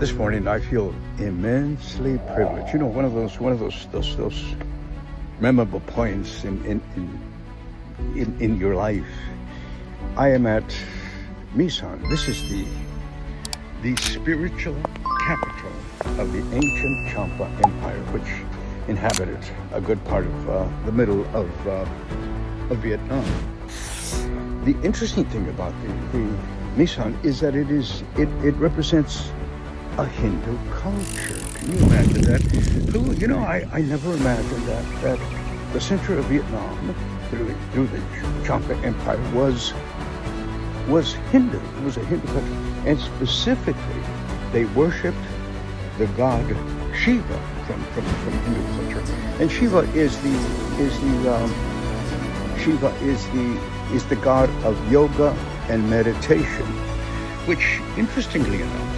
This morning I feel immensely privileged. You know, one of those memorable points in your life. I am at Misan. This is the spiritual capital of the ancient Champa Empire, which inhabited a good part of the middle of Vietnam. The interesting thing about the Misan is that it represents a Hindu culture. Can you imagine that? You know, I never imagined that the center of Vietnam, through the Champa Empire, was Hindu. It was a Hindu country, and specifically, they worshipped the god Shiva from Hindu culture. And Shiva is the god of yoga and meditation, which, interestingly enough,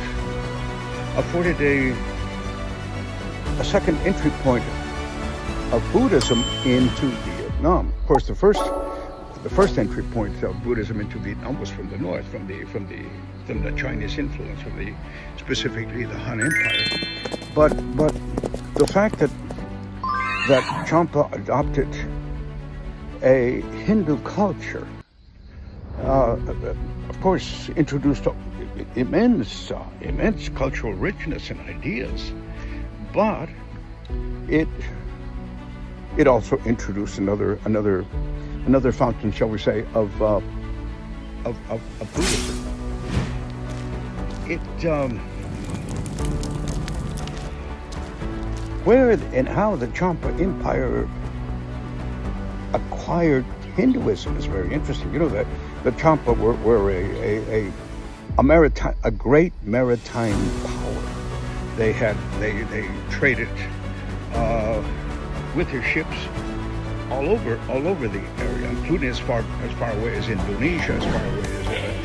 afforded a second entry point of Buddhism into Vietnam. Of course, the first entry point of Buddhism into Vietnam was from the north, from the Chinese influence, specifically the Han Empire. But the fact that Champa adopted a Hindu culture, of course, introduced immense cultural richness and ideas, but it also introduced another fountain, shall we say, of Buddhism. Where and how the Champa Empire acquired Hinduism is very interesting. You know that the Champa were a great maritime power. They traded with their ships all over the area, including as far away as Indonesia, as far away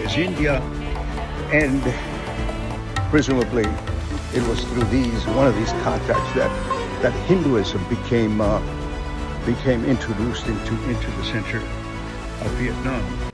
as India, and presumably it was through one of these contacts that Hinduism became introduced into the center of Vietnam.